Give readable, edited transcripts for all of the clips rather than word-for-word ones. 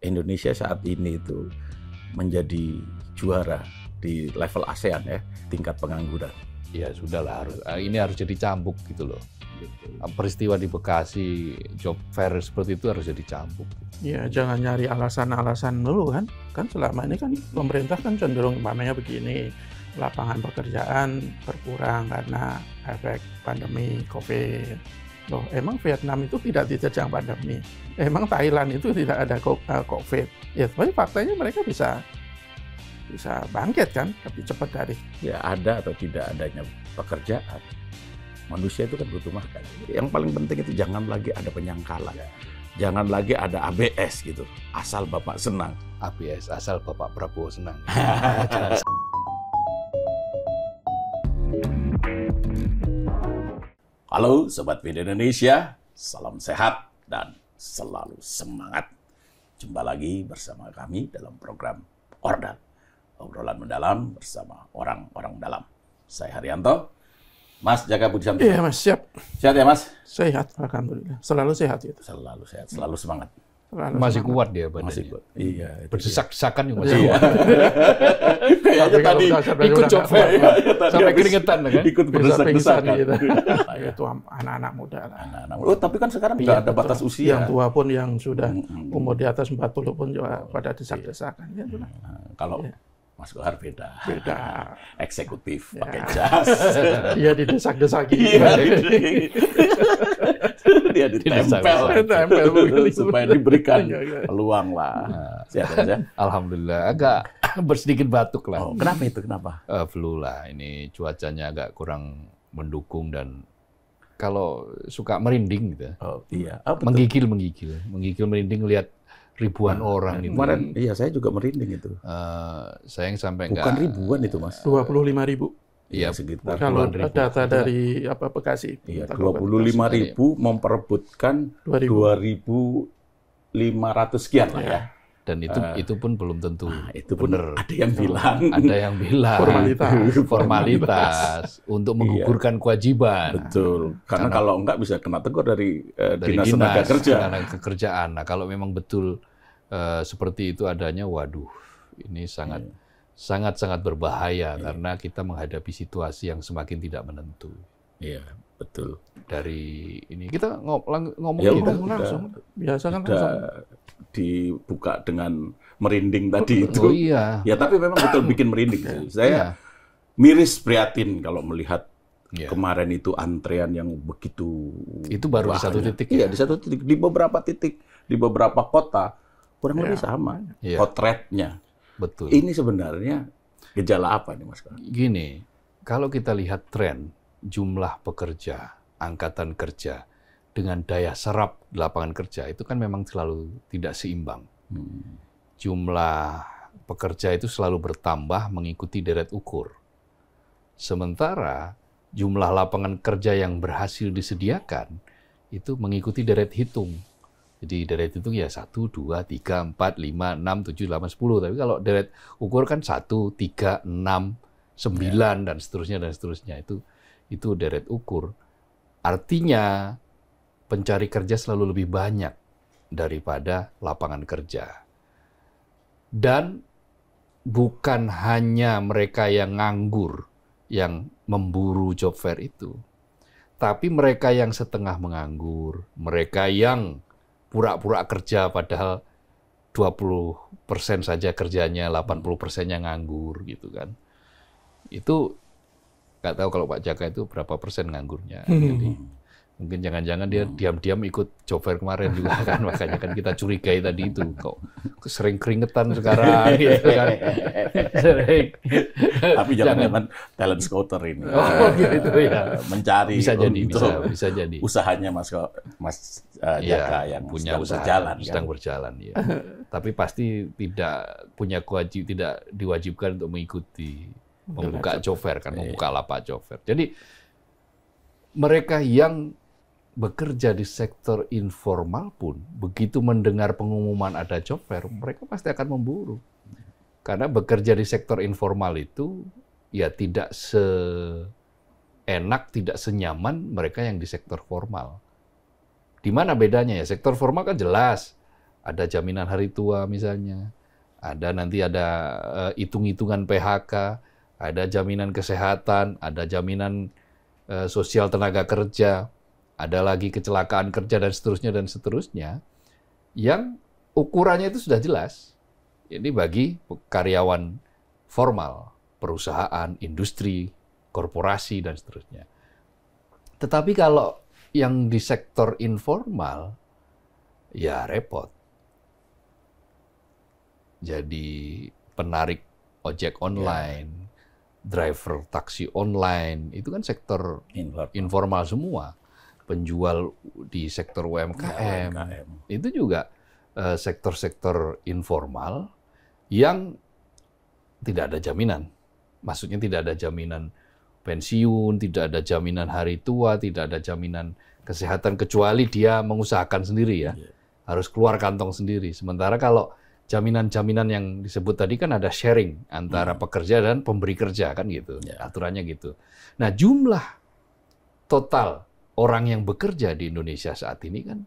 Indonesia saat ini itu menjadi juara di level ASEAN ya, tingkat pengangguran. Ya sudahlah, ini harus jadi cambuk gitu loh. Peristiwa di Bekasi, job fair seperti itu harus jadi cambuk. Ya, jangan nyari alasan-alasan dulu kan. Kan selama ini kan pemerintah kan cenderung umpamanya begini, lapangan pekerjaan berkurang karena efek pandemi COVID. Loh, emang Vietnam itu tidak diterjang pandemi? Emang Thailand itu tidak ada COVID? Ya, tapi faktanya mereka bisa bangkit kan lebih cepat dari. Ya ada atau tidak adanya pekerjaan. Manusia itu kan butuh makan. Yang paling penting itu jangan lagi ada penyangkalan. Jangan lagi ada ABS gitu. Asal Bapak senang. ABS, asal Bapak Prabowo senang. Halo Sobat Video Indonesia, salam sehat dan selalu semangat. Jumpa lagi bersama kami dalam program Ordal. Obrolan mendalam bersama orang-orang dalam. Saya Haryanto. Mas Jaka Budisanto. Iya Mas, siap. Sehat ya Mas? Sehat, alhamdulillah. Selalu sehat itu. Selalu sehat, selalu semangat. Masih kuat dia badannya. Masih kuat. Iya. Berdesak-desakan yang masih Iya. kuat. Kayaknya tadi ikut job fair ya. Sampai keringetan kan? Ikut berdesak-desakan. Gitu. Itu anak-anak muda lah. Anak-anak. Oh, tapi kan sekarang nggak ada batas usia. Yang tua pun yang sudah umur di atas 40 pun juga pada desak-desakan. Ya, kalau Mas Kohar beda. Eksekutif, pakai jas. Dia didesak-desaki. Dia ditempel supaya diberikan peluang lah. Sehat aja. Alhamdulillah, agak bersedikit batuk lah. Oh, kenapa itu? Kenapa? Flu lah. Ini cuacanya agak kurang mendukung dan kalau suka merinding gitu. Oh iya. Menggigil merinding lihat ribuan orang itu. Kemarin iya saya juga merinding itu. Saya yang sampai bukan ribuan itu Mas. 25.000. Iya, sekitar kalau data dari Bekasi. Iya, 25.000 memperebutkan 2.500 sekian lah ya. Dan itu pun belum tentu itu pun benar. Ada yang bilang. Ada yang bilang. Formalitas untuk menggugurkan kewajiban. Betul. Karena kalau enggak bisa kena tegur dari Dinas Tenaga Kerja. Tenaga Kerjaan. Nah, kalau memang betul seperti itu adanya, waduh, ini sangat berbahaya karena kita menghadapi situasi yang semakin tidak menentu. Iya, betul. Dari ini kita ngomong ya, gitu langsung. Biasa kan langsung dibuka dengan merinding tadi itu. Oh iya. Ya tapi memang betul bikin merinding. Saya miris prihatin kalau melihat kemarin itu antrean yang begitu. Itu baru di satu titik. Iya, di satu titik. Di beberapa titik, di beberapa kota kurang lebih sama potretnya. Betul. Ini sebenarnya gejala apa nih Mas? Gini, kalau kita lihat tren jumlah pekerja, angkatan kerja dengan daya serap lapangan kerja itu kan memang selalu tidak seimbang. Jumlah pekerja itu selalu bertambah mengikuti deret ukur. Sementara jumlah lapangan kerja yang berhasil disediakan itu mengikuti deret hitung. Jadi deret hitung ya 1, 2, 3, 4, 5, 6, 7, 8, 10. Tapi kalau deret ukur kan 1, 3, 6, 9 dan seterusnya. Itu deret ukur. Artinya pencari kerja selalu lebih banyak daripada lapangan kerja. Dan bukan hanya mereka yang nganggur yang memburu job fair itu, tapi mereka yang setengah menganggur, mereka yang pura-pura kerja padahal 20% saja kerjanya, 80%-nya nganggur gitu kan. Itu nggak tahu kalau Pak Jaka itu berapa persen nganggurnya. Jadi mungkin jangan-jangan dia diam-diam ikut job fair kemarin juga kan, makanya kan kita curigai tadi itu kok sering keringetan sekarang gitu kan. Tapi jangan-jangan talent scouter ini. Gitu ya. Mencari bisa jadi usahanya Mas Jaka yang punya sedang usaha, berjalan sedang berjalan ya. Tapi pasti tidak diwajibkan untuk mengikuti membuka job fair kan, membuka lapak job fair. Jadi mereka yang bekerja di sektor informal pun begitu mendengar pengumuman ada job fair, mereka pasti akan memburu. Karena bekerja di sektor informal itu ya tidak seenak, tidak senyaman mereka yang di sektor formal. Di mana bedanya ya? Sektor formal kan jelas ada jaminan hari tua misalnya, nanti ada hitung-hitungan PHK, ada jaminan kesehatan, ada jaminan sosial tenaga kerja, ada lagi kecelakaan kerja dan seterusnya, yang ukurannya itu sudah jelas. Ini bagi karyawan formal, perusahaan, industri, korporasi, dan seterusnya. Tetapi kalau yang di sektor informal, ya repot. Jadi penarik ojek online, driver taksi online, itu kan sektor informal semua. Penjual di sektor UMKM, itu juga sektor-sektor informal yang tidak ada jaminan. Maksudnya tidak ada jaminan pensiun, tidak ada jaminan hari tua, tidak ada jaminan kesehatan, kecuali dia mengusahakan sendiri ya. Harus keluar kantong sendiri. Sementara kalau jaminan-jaminan yang disebut tadi kan ada sharing antara pekerja dan pemberi kerja kan gitu. Aturannya gitu. Nah, jumlah total orang yang bekerja di Indonesia saat ini kan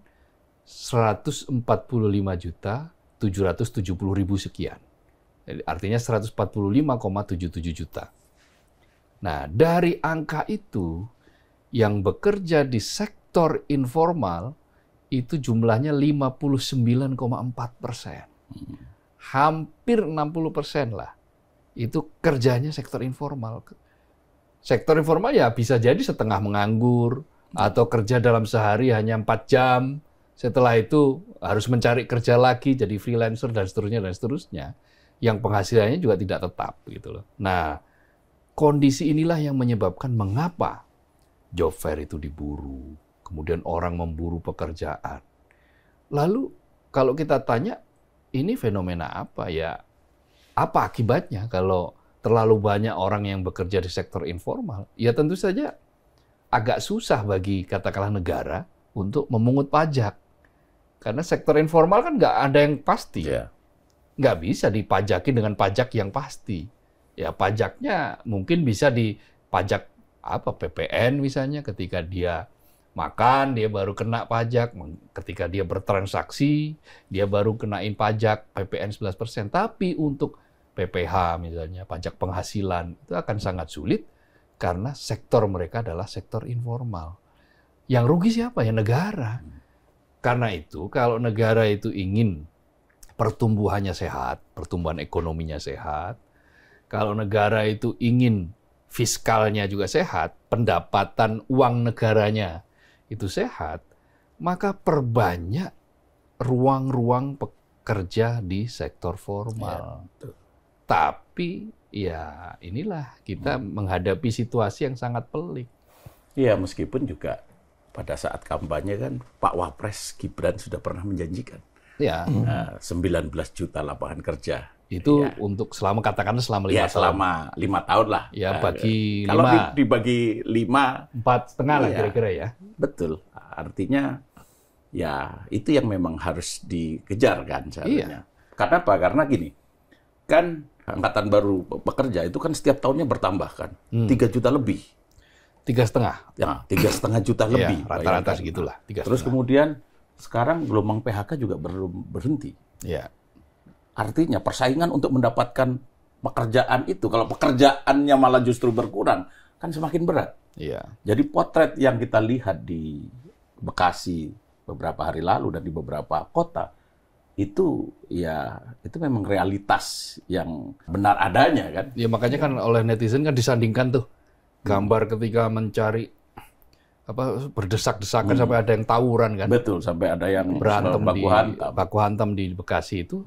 145.770.000 sekian. Jadi artinya 145,77 juta. Nah, dari angka itu yang bekerja di sektor informal itu jumlahnya 59,4%. Hampir 60% lah. Itu kerjanya sektor informal. Sektor informal ya bisa jadi setengah menganggur, atau kerja dalam sehari hanya 4 jam. Setelah itu harus mencari kerja lagi, jadi freelancer, dan seterusnya. Yang penghasilannya juga tidak tetap. Gitu loh. Nah, kondisi inilah yang menyebabkan mengapa job fair itu diburu. Kemudian orang memburu pekerjaan. Lalu kalau kita tanya, ini fenomena apa ya? Apa akibatnya kalau terlalu banyak orang yang bekerja di sektor informal? Ya tentu saja agak susah bagi katakanlah negara untuk memungut pajak. Karena sektor informal kan nggak ada yang pasti. Nggak bisa dipajaki dengan pajak yang pasti. Ya pajaknya mungkin bisa dipajak PPN misalnya, ketika dia makan, dia baru kena pajak. Ketika dia bertransaksi, dia baru kenain pajak PPN 11%. Tapi untuk PPH misalnya, pajak penghasilan, itu akan sangat sulit karena sektor mereka adalah sektor informal. Yang rugi siapa? Ya negara. Karena itu, kalau negara itu ingin pertumbuhannya sehat, pertumbuhan ekonominya sehat, kalau negara itu ingin fiskalnya juga sehat, pendapatan uang negaranya itu sehat, maka perbanyak ruang-ruang pekerja di sektor formal. Tapi ya inilah kita menghadapi situasi yang sangat pelik. Iya, meskipun juga pada saat kampanye kan Pak Wapres Gibran sudah pernah menjanjikan 19 juta lapangan kerja. Itu untuk katakanlah selama 5 tahun. Selama 5 tahun lah. Ya, bagi kalau dibagi 5, 4,5 lah kira-kira ya. Betul. Artinya ya itu yang memang harus dikejar kan seharusnya. Karena apa? Karena gini, kan angkatan baru pekerja itu kan setiap tahunnya bertambah kan. 3 juta lebih. 3,5. Ya, 3,5 juta lebih. Rata-rata segitulah. Terus kemudian sekarang gelombang PHK juga belum berhenti. Ya. Artinya persaingan untuk mendapatkan pekerjaan itu, kalau pekerjaannya malah justru berkurang, kan semakin berat. Iya. Jadi potret yang kita lihat di Bekasi beberapa hari lalu dan di beberapa kota, itu memang realitas yang benar adanya kan. Ya makanya kan oleh netizen kan disandingkan tuh gambar ketika mencari berdesak-desakan sampai ada yang tawuran kan. Betul, sampai ada yang berantem baku hantam di Bekasi itu.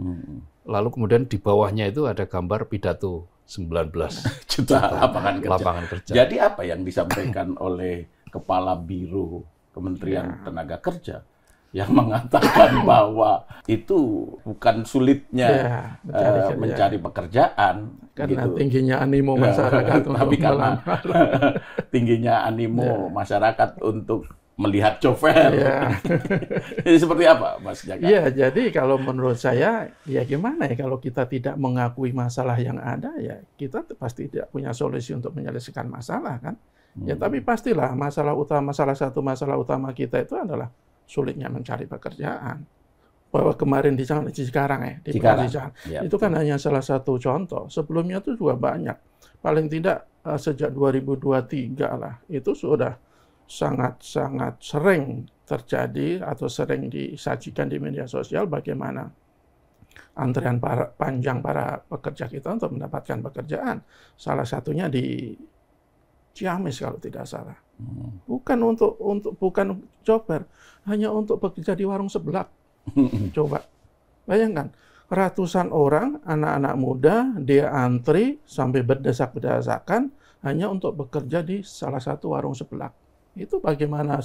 Lalu kemudian di bawahnya itu ada gambar pidato 19 juta lapangan kerja. Jadi apa yang disampaikan oleh Kepala Biro Kementerian Tenaga Kerja yang mengatakan bahwa itu bukan sulitnya mencari pekerjaan. Karena tingginya animo masyarakat tapi karena tingginya animo masyarakat untuk melihat job fair. Jadi seperti apa, Mas Jaka? Iya, jadi kalau menurut saya, ya gimana ya kalau kita tidak mengakui masalah yang ada, ya kita pasti tidak punya solusi untuk menyelesaikan masalah kan. Ya tapi pastilah salah satu masalah utama kita itu adalah sulitnya mencari pekerjaan. bahwa kemarin di Cikarang ya, di Cikarang. Ya, itu kan hanya salah satu contoh. Sebelumnya itu juga banyak. Paling tidak sejak 2023 lah, itu sudah sangat-sangat sering terjadi atau sering disajikan di media sosial bagaimana antrean panjang para pekerja kita untuk mendapatkan pekerjaan. Salah satunya di Ciamis kalau tidak salah. Bukan job fair, hanya untuk bekerja di warung seblak. Coba bayangkan, ratusan orang, anak-anak muda, dia antri sampai berdesak-desakan hanya untuk bekerja di salah satu warung seblak. Itu bagaimana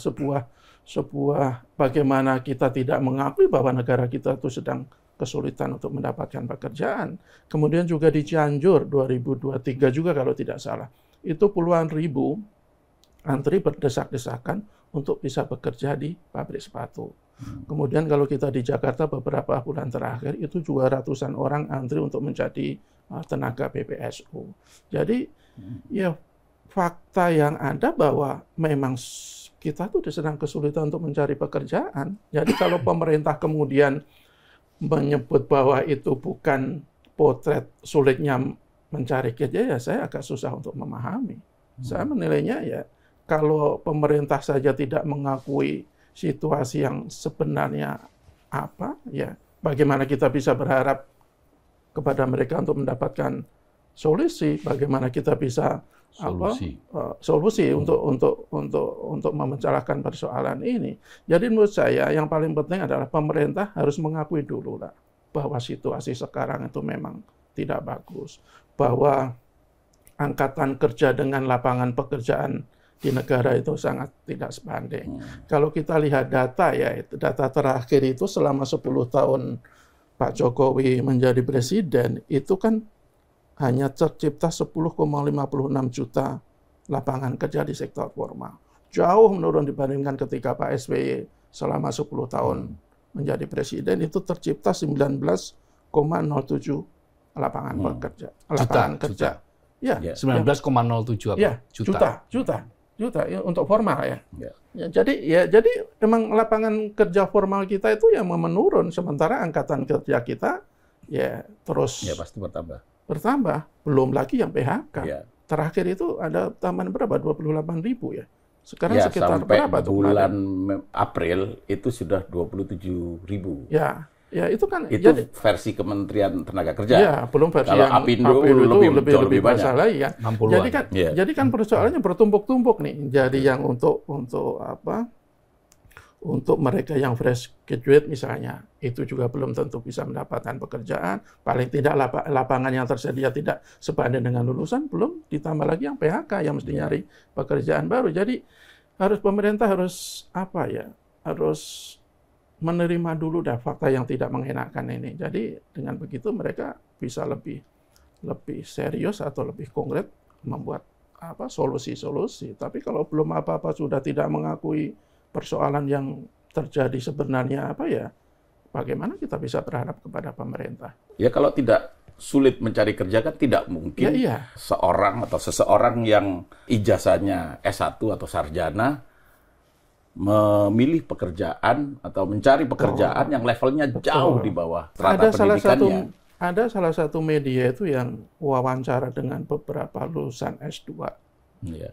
bagaimana kita tidak mengakui bahwa negara kita itu sedang kesulitan untuk mendapatkan pekerjaan. Kemudian juga di Cianjur 2023 juga kalau tidak salah, itu puluhan ribu antri berdesak-desakan untuk bisa bekerja di pabrik sepatu. Kemudian kalau kita di Jakarta beberapa bulan terakhir itu juga ratusan orang antri untuk menjadi tenaga PPSU. Jadi ya fakta yang ada bahwa memang kita tuh sedang kesulitan untuk mencari pekerjaan. Jadi kalau pemerintah kemudian menyebut bahwa itu bukan potret sulitnya mencari kerja, ya saya agak susah untuk memahami. Saya menilainya ya kalau pemerintah saja tidak mengakui situasi yang sebenarnya apa, ya bagaimana kita bisa berharap kepada mereka untuk mendapatkan solusi, bagaimana kita bisa solusi untuk memecahkan persoalan ini. Jadi menurut saya yang paling penting adalah pemerintah harus mengakui dulu lah bahwa situasi sekarang itu memang tidak bagus, bahwa angkatan kerja dengan lapangan pekerjaan di negara itu sangat tidak sebanding. Kalau kita lihat data ya, data terakhir itu selama 10 tahun Pak Jokowi menjadi presiden, itu kan hanya tercipta 10,56 juta lapangan kerja di sektor formal. Jauh menurun dibandingkan ketika Pak SBY selama 10 tahun menjadi presiden, itu tercipta 19,07 lapangan pekerja. Lapangan kerja. Ya, 19,07 apa? Ya, juta ya, untuk formal ya. Jadi memang lapangan kerja formal kita itu yang menurun, sementara angkatan kerja kita ya terus pasti bertambah. Belum lagi yang PHK. Ya. Terakhir itu ada tambahan berapa? 28.000 ya. Sekarang sekitar sampai berapa tuh? Bulan April itu sudah 27.000. Ya itu kan itu versi Kementerian Tenaga Kerja. Ya, belum versi kalau yang Apindo lebih banyak. Lagi kan. Jadi kan persoalannya bertumpuk-tumpuk nih. Jadi yang untuk mereka yang fresh graduate misalnya, itu juga belum tentu bisa mendapatkan pekerjaan. Paling tidak lapangan yang tersedia tidak sebanding dengan lulusan, belum ditambah lagi yang PHK yang mesti nyari pekerjaan baru. Jadi pemerintah harus menerima dulu fakta yang tidak mengenakan ini. Jadi dengan begitu mereka bisa lebih serius atau lebih konkret membuat solusi-solusi. Tapi kalau belum apa-apa sudah tidak mengakui persoalan yang terjadi sebenarnya bagaimana kita bisa berharap kepada pemerintah? Ya kalau tidak sulit mencari kerja kan tidak mungkin seorang atau seseorang yang ijazahnya S1 atau sarjana memilih pekerjaan atau mencari pekerjaan yang levelnya jauh di bawah strata pendidikannya. Ada salah satu media itu yang wawancara dengan beberapa lulusan S2.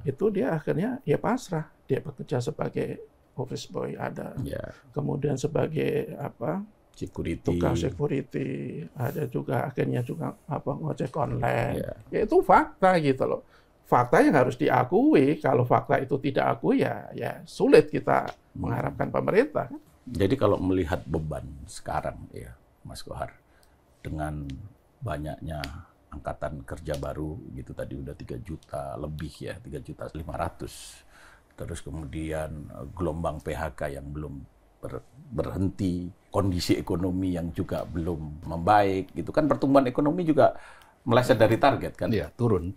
Itu dia akhirnya pasrah. Dia bekerja sebagai office boy ada. Kemudian sebagai tukang security, ada juga akhirnya juga ngojek online. Ya itu fakta gitu loh. Fakta yang harus diakui. Kalau fakta itu tidak akui ya sulit kita mengharapkan pemerintah. Jadi kalau melihat beban sekarang ya Mas Kohar, dengan banyaknya angkatan kerja baru gitu tadi udah 3 juta lebih ya, 3.500.000. Terus kemudian gelombang PHK yang belum berhenti, kondisi ekonomi yang juga belum membaik, gitu kan pertumbuhan ekonomi juga meleset dari target kan? Iya, turun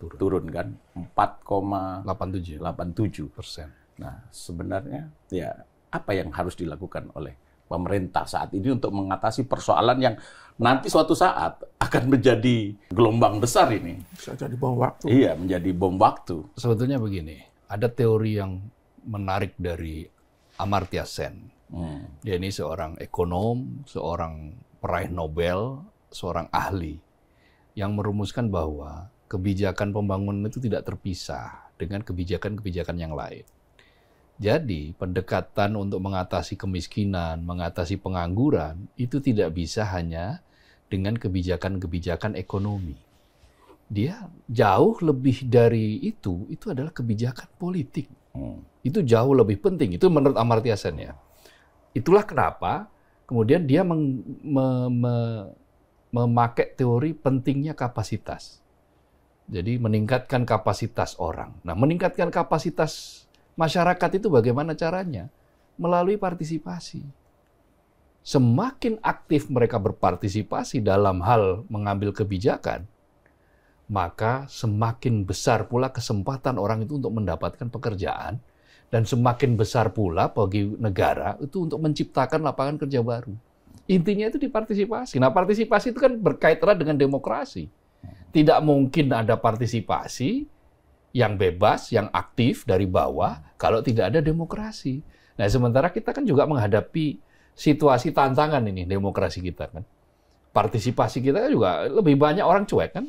kan 4,87%. Nah, sebenarnya ya apa yang harus dilakukan oleh pemerintah saat ini untuk mengatasi persoalan yang nanti suatu saat akan menjadi gelombang besar ini? Bisa jadi bom waktu. Iya, menjadi bom waktu. Sebetulnya begini, ada teori yang menarik dari Amartya Sen. Dia ini seorang ekonom, seorang peraih Nobel, seorang ahli yang merumuskan bahwa kebijakan pembangunan itu tidak terpisah dengan kebijakan-kebijakan yang lain. Jadi, pendekatan untuk mengatasi kemiskinan, mengatasi pengangguran, itu tidak bisa hanya dengan kebijakan-kebijakan ekonomi. Dia jauh lebih dari itu adalah kebijakan politik. Itu jauh lebih penting, itu menurut Amartya Sen ya. Itulah kenapa kemudian dia memakai teori pentingnya kapasitas. Jadi meningkatkan kapasitas orang. Nah, meningkatkan kapasitas masyarakat itu bagaimana caranya? Melalui partisipasi. Semakin aktif mereka berpartisipasi dalam hal mengambil kebijakan, maka semakin besar pula kesempatan orang itu untuk mendapatkan pekerjaan, dan semakin besar pula bagi negara itu untuk menciptakan lapangan kerja baru. Intinya itu di partisipasi. Nah, partisipasi itu kan berkait erat dengan demokrasi. Tidak mungkin ada partisipasi yang bebas, yang aktif dari bawah, kalau tidak ada demokrasi. Nah, sementara kita kan juga menghadapi situasi tantangan ini, demokrasi kita kan. Partisipasi kita kan juga lebih banyak orang cuek kan,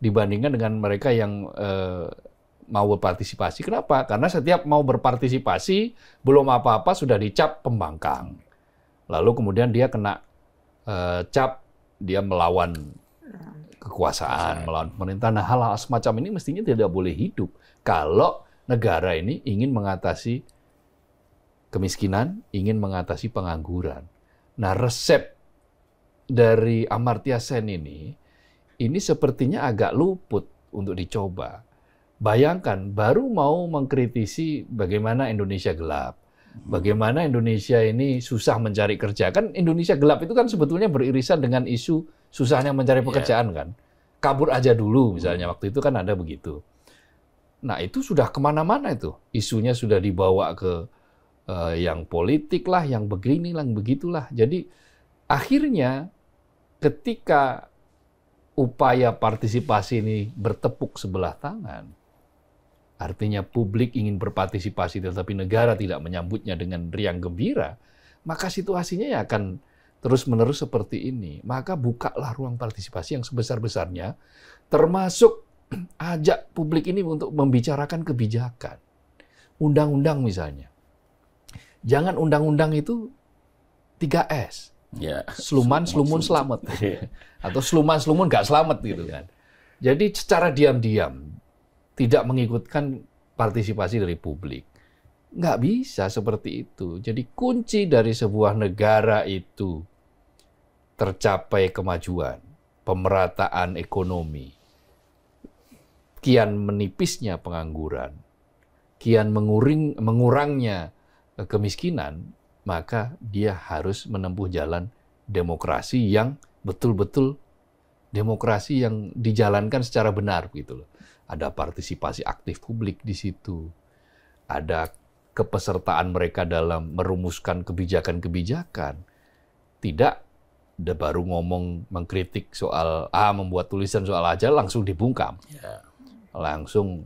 dibandingkan dengan mereka yang mau berpartisipasi. Kenapa? Karena setiap mau berpartisipasi, belum apa-apa sudah dicap pembangkang. Lalu kemudian dia kena cap, dia melawan kekuasaan, melawan pemerintah. Nah, hal-hal semacam ini mestinya tidak boleh hidup kalau negara ini ingin mengatasi kemiskinan, ingin mengatasi pengangguran. Nah, resep dari Amartya Sen ini sepertinya agak luput untuk dicoba. Bayangkan, baru mau mengkritisi bagaimana Indonesia gelap, bagaimana Indonesia ini susah mencari kerja. Kan Indonesia gelap itu kan sebetulnya beririsan dengan isu susahnya mencari pekerjaan kan. Kabur aja dulu misalnya, waktu itu kan ada begitu. Nah, itu sudah kemana-mana itu. Isunya sudah dibawa ke yang politik lah, yang beginilah, yang begitulah. Jadi akhirnya ketika upaya partisipasi ini bertepuk sebelah tangan, artinya publik ingin berpartisipasi tetapi negara tidak menyambutnya dengan riang gembira, maka situasinya ya akan terus-menerus seperti ini. Maka bukalah ruang partisipasi yang sebesar-besarnya, termasuk ajak publik ini untuk membicarakan kebijakan. Undang-undang misalnya. Jangan undang-undang itu 3S. Ya. Sluman, slumun, selamat. Atau sluman, slumun, nggak selamat gitu kan. Jadi secara diam-diam, tidak mengikutkan partisipasi dari publik. Nggak bisa seperti itu. Jadi kunci dari sebuah negara itu tercapai kemajuan, pemerataan ekonomi, kian menipisnya pengangguran, kian mengurangnya kemiskinan, maka dia harus menempuh jalan demokrasi yang betul-betul demokrasi yang dijalankan secara benar gitu loh. Ada partisipasi aktif publik di situ. Ada kepesertaan mereka dalam merumuskan kebijakan-kebijakan. Tidak baru ngomong mengkritik soal membuat tulisan soal aja langsung dibungkam. Yeah. Langsung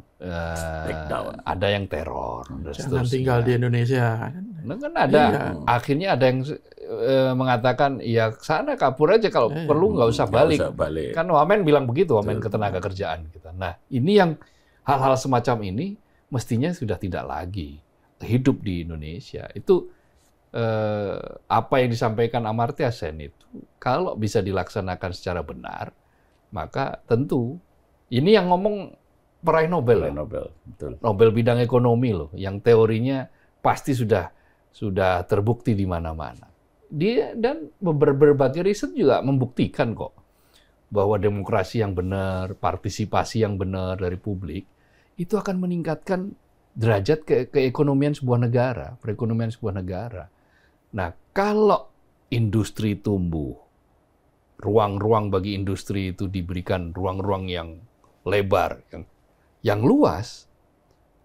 ada yang teror. Jangan tinggal di Indonesia. Nah, kan ada akhirnya ada yang mengatakan ya sana kabur aja kalau perlu nggak usah balik. Kan Wamen bilang begitu, Wamen ketenaga kerjaan kita. Nah, ini yang hal-hal semacam ini mestinya sudah tidak lagi hidup di Indonesia. Itu apa yang disampaikan Amartya Sen itu kalau bisa dilaksanakan secara benar, maka tentu ini yang ngomong peraih Nobel. Betul. Nobel bidang ekonomi loh, yang teorinya pasti sudah terbukti di mana-mana. Dia dan berbagai riset juga membuktikan kok bahwa demokrasi yang benar, partisipasi yang benar dari publik itu akan meningkatkan derajat keekonomian sebuah negara, perekonomian sebuah negara. Nah, kalau industri tumbuh, ruang-ruang bagi industri itu diberikan ruang-ruang yang lebar, yang luas,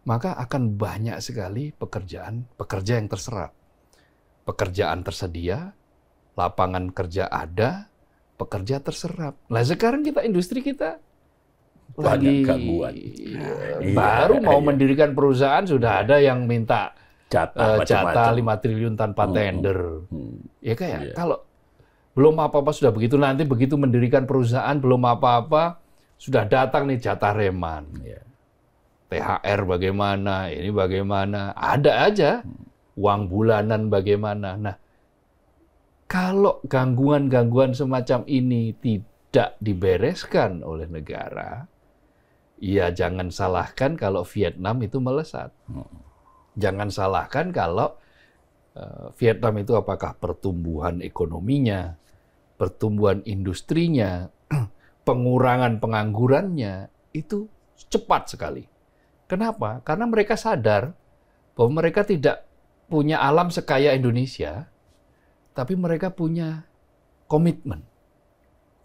maka akan banyak sekali pekerja yang terserap. Pekerjaan tersedia, lapangan kerja ada, pekerja terserap. Nah, sekarang industri kita banyak lagi gangguan. Baru mau mendirikan perusahaan sudah ada yang minta jatah 5 triliun tanpa tender. Ya kayak kalau belum apa-apa sudah begitu, nanti begitu mendirikan perusahaan belum apa-apa sudah datang nih jatah reman. THR bagaimana, ini bagaimana, ada aja uang bulanan bagaimana. Nah, kalau gangguan-gangguan semacam ini tidak dibereskan oleh negara, ya jangan salahkan kalau Vietnam itu melesat. Jangan salahkan kalau Vietnam itu apakah pertumbuhan ekonominya, pertumbuhan industrinya, pengurangan penganggurannya, itu cepat sekali. Kenapa? Karena mereka sadar bahwa mereka tidak punya alam sekaya Indonesia, tapi mereka punya komitmen.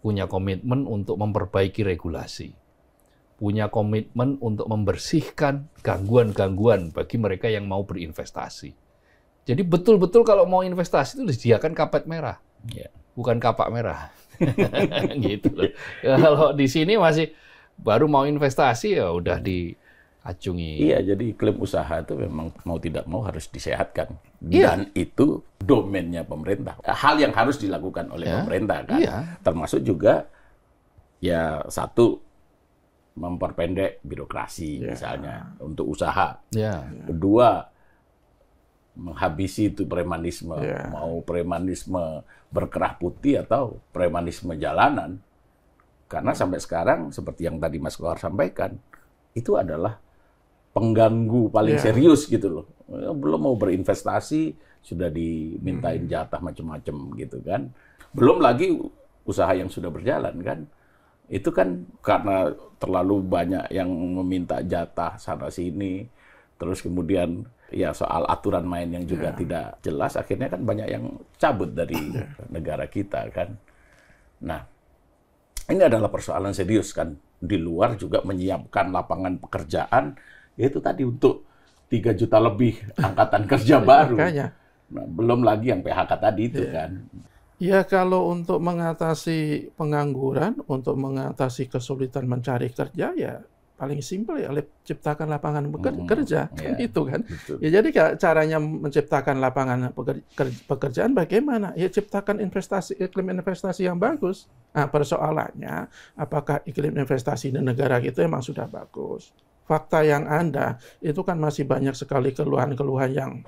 Punya komitmen untuk memperbaiki regulasi. Punya komitmen untuk membersihkan gangguan-gangguan bagi mereka yang mau berinvestasi. Jadi betul-betul kalau mau investasi itu disediakan karpet merah, bukan kapak merah. Gitu loh. Kalau di sini masih baru mau investasi ya udah diacungi. Iya, jadi iklim usaha itu memang mau tidak mau harus disehatkan. Dan itu domainnya pemerintah. Hal yang harus dilakukan oleh pemerintah kan. Termasuk juga ya satu, memperpendek birokrasi misalnya untuk usaha. Kedua, menghabisi itu premanisme. Mau premanisme berkerah putih atau premanisme jalanan. Karena sampai sekarang seperti yang tadi Mas Kohar sampaikan, itu adalah pengganggu paling serius gitu loh. Belum mau berinvestasi sudah dimintain jatah macam-macam gitu kan. Belum lagi usaha yang sudah berjalan kan. Itu kan karena terlalu banyak yang meminta jatah sana-sini, terus kemudian ya soal aturan main yang juga tidak jelas, akhirnya kan banyak yang cabut dari negara kita kan. Nah, ini adalah persoalan serius kan. Di luar juga menyiapkan lapangan pekerjaan, yaitu tadi untuk 3 juta lebih angkatan kerja baru. Nah, belum lagi yang PHK tadi itu kan. Ya, kalau untuk mengatasi pengangguran, untuk mengatasi kesulitan mencari kerja, ya paling simpel ya, ciptakan lapangan kerja, kan itu kan. Ya, jadi caranya menciptakan lapangan pekerjaan bagaimana? Ya, ciptakan iklim investasi yang bagus. Nah, persoalannya, apakah iklim investasi di negara kita emang sudah bagus? Fakta yang ada, itu kan masih banyak sekali keluhan-keluhan yang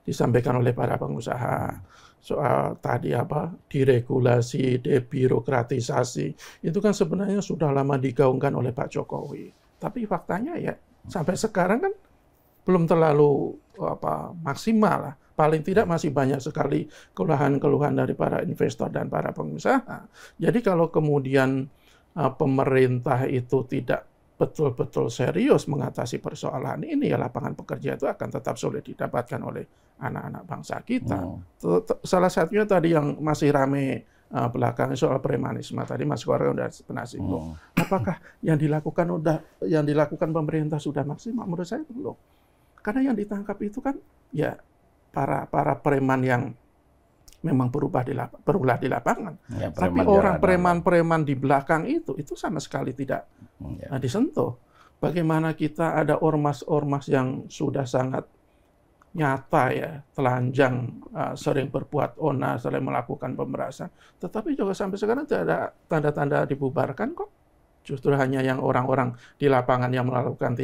disampaikan oleh para pengusaha. Soal tadi diregulasi, debirokratisasi, itu kan sebenarnya sudah lama digaungkan oleh Pak Jokowi. Tapi faktanya ya sampai sekarang kan belum terlalu maksimal lah. Paling tidak masih banyak sekali keluhan-keluhan dari para investor dan para pengusaha. Jadi kalau kemudian pemerintah itu tidak betul-betul serius mengatasi persoalan ini, ya lapangan pekerja itu akan tetap sulit didapatkan oleh anak-anak bangsa kita. Salah satunya tadi yang masih rame belakangan soal premanisme, tadi Mas Kohar sudah pernah singgung. Apakah yang dilakukan pemerintah sudah maksimal? Menurut saya belum. Karena yang ditangkap itu kan ya para preman yang memang berulah di lapangan. Ya, tapi orang preman-preman di belakang itu sama sekali tidak disentuh. Bagaimana kita ada ormas-ormas yang sudah sangat nyata ya, telanjang, sering berbuat onar, sering melakukan pemerasan. Tetapi juga sampai sekarang tidak ada tanda-tanda dibubarkan kok. Justru hanya yang orang-orang di lapangan yang melakukan